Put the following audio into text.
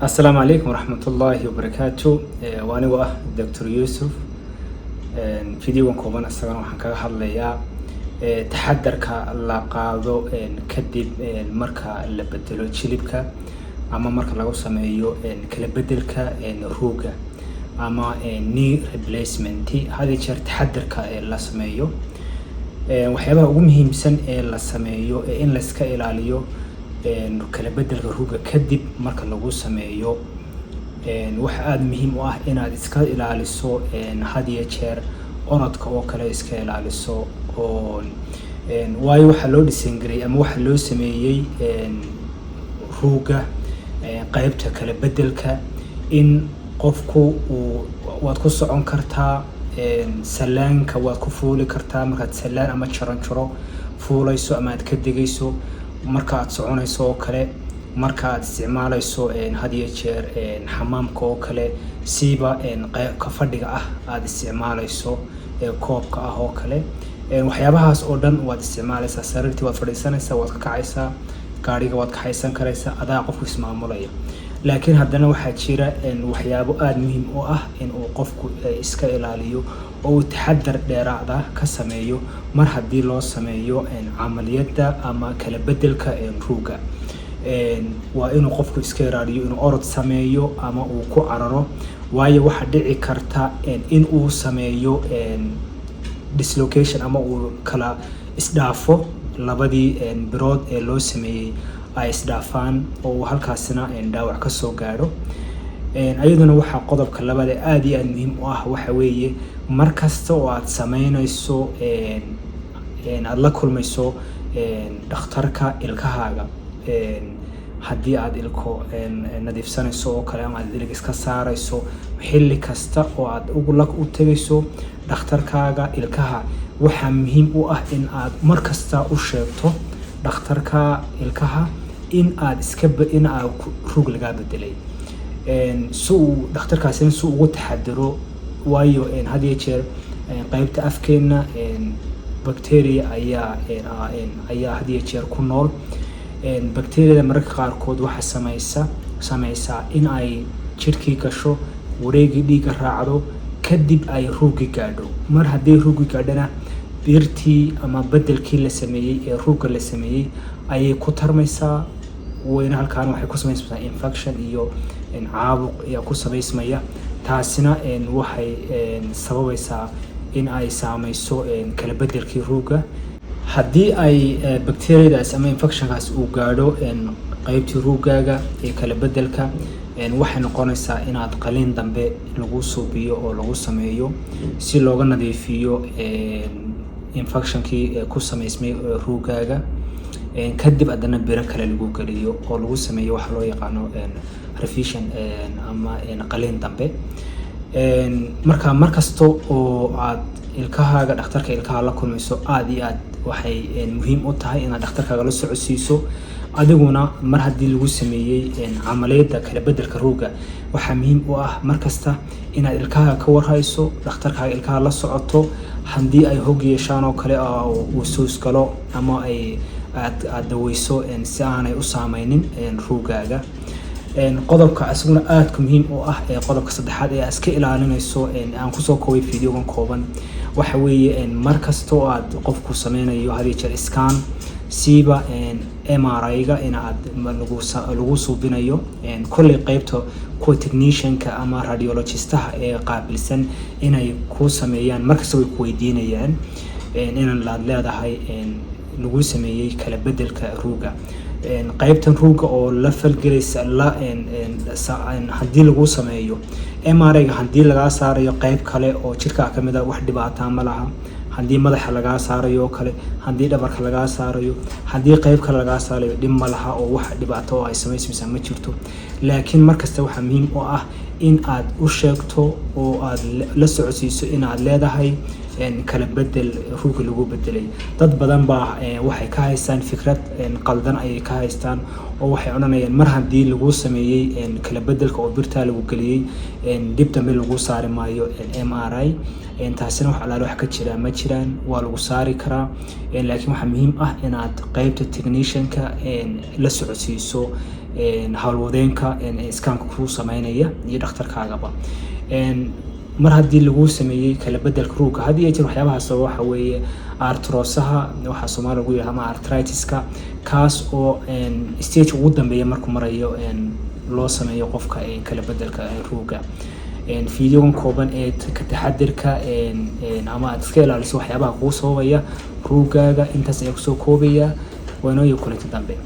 السلام عليكم ورحمة الله وبركاته وأنا وأه دكتور يوسف فيديو كوبان أستغرق waxaan kaga hadlayaa taxadarka la qaado kadib marka la bedelo jilibka ama marka lagu sameeyo kala bedelka ruuga ama knee replacement hadii jeer taxadarka la sameeyo waxyaabaha ugu muhiimsan ee la sameeyo in la iska ilaaliyo kala bedelka ruuga kadib marka lagu sameeyo waxa aad muhiim u ah inaad iska ilaaliso hadiya jeer orodka oo kale iska ilaaliso oo waayo waxa loo dhisan garay ama waxa loo sameeyay ruuga qaybta kala bedelka in qofku waad ku socon kartaa salaanka waad ku fuuli kartaa markaad salaan ama jaranjaro fuulayso ama aad ka degayso marka aad soconayso oo kale marka aad isticmaalayso hadiya jeer xamaamka oo kale siiba ka fadhiga ah aad isticmaalayso koobka ah oo kale waxyaabahaas oo dhan waad isticmaalaysaa sariirtii waad fadhiisanaysaa waad ka kacaysaa gaariga waad ka haysan karaysaa adaa qofku ismaamulaya laakiin haddana waxaa jira waxyaabo aad muhiim u ah in uu qofku iska ilaaliyo oo taxadar dheeraad ah ka sameeyo mar haddii loo sameeyo camaliyada ama kala bedelka ruuga waa inuu qofku iska ilaaliyo inuu orod sameeyo ama uu ku cararo waayo waxa dhici karta in uu sameeyo dislocation ama uu kala isdhaafo labadii birood ee loo sameeyay ay isdhaafaan oo halkaasina dhaawac ka soo gaaro ayaduna waxa qodobka labaad aad iyo aad muhiim u ah waxa weeye markasta oo aad sameynayso aad la kulmayso dhakhtarka ilkahaaga haddii aad ilko nadiifsanayso oo kale ama aad ilig iska saarayso xilli kasta oo aad u tagayso dhakhtarkaaga ilkaha waxa muhiim u ah in aad markasta u sheegto dhakhtarka ilkaha in aad ruug laga bedelay suu dhakhtarkaasina suu ugu taxadiro waayo hadiya jeer qaybta afkeena bacteria ayaa hadiya jeer ku nool bacteriada mararka qaarkood waxa samaysaa in ay jirkii gasho wareegii dhiigga raacdo kadib ay ruugi gaadho mar haddii ruugi gaadhana birtii ama bedelkii la sameeyay ee ruuga la sameeyay ayay ku tarmaysaa wayna halkaan waxay ku samaysaa infection iyo caabuq ayaa ku samaysmaya taasina waxay sababaysaa in ay saameyso kala bedelkii ruuga haddii ay bacteriadaas ama infectionkaas uu gaadho qaybtii ruugaaga ee kala bedelka waxay noqonaysaa inaad qaliin dambe lagu suubiyo oo lagu sameeyo si looga nadiifiyo infectionkii ku samaysmay ruugaaga kadib haddana biro kale lagu geliyo oo lagu sameeyo waxa loo yaqaano revision ama qaliin dambe marka markasta oo aad ilkahaaga dhakhtarka ilkaha la kulmayso aad iyo aad waxay muhiim u tahay inaad dhakhtarkaaga la socodsiiso adiguna mar haddii lagu sameeyay camaliyada kala bedelka ruuga waxaa muhiim u ah markasta inaad ilkahaaga ka warhayso dhakhtarkaaga ilkaha la socoto haddii ay hog yeeshaan oo kale uu suus galo ama aad daweyso si aanay u saameynin ruugaaga qodobka asaguna aadka muhiim u ah qodobka saddexaad ee iska ilaalinayso aan kusoo koobay fiidiyogan kooban waxa weeye markasta oo aad qofku sameynayo hadii jeer scan siiba MRI-ga in aad lagu suubinayo kulli qaybta kuwa technicianka ama radiologistaha ee qaabilsan inay ku sameeyaan markasta way ku weydiinayaan in la leedahay lagu sameeyay kala bedelka ruuga qaybtan ruuga oo la falgelaysa haddii lagu sameeyo MRI-ga haddii laga saarayo qayb kale oo jirka ka mid ah wax dhibaato ma laha haddii madaxa laga saarayo kale haddii dhabarka laga saarayo haddii qayb kale laga saarayo dhib ma laha oo wax dhibaato ay sameysmaysa ma jirto laakiin markasta waxa muhiim u ah in aad u sheegto oo aad la socodsiiso in aad leedahay kala bedel ruuga lagu bedelay dad badan baa waxay ka haystaan fikrad qaldan ay ka haystaan oo waxay oranayaan mar haddii lagu sameeyay kala bedelka oo birta lagu galiyay dib dambe lagu saari maayo MRI taasina wax alaal wax ka jira ma jiraan waa lagu saari karaa laakiin waxa muhiim ah inaad qaybta technicianka la socodsiiso hawlwadeenka iskaanka kuu sameynaya iyo dhakhtarkaagaba mar haddii lagu sameeyay kala bedelka ruugga hadii ay jirto waxyaabahaas waxa weeye arthrosaha waxa Soomaaliga lagu yiraahdo ama arthritis-ka kaas oo stage ugu dambeeya markuu marayo loo sameeyo qofka kala bedelka ruugga fiidiyoon kooban ee ka taxadirka ama aad iska ilaaliso waxyaabaha kugu sababaya ruuggaaga intaas ay ku soo koobaya waana iyo kulanti dambe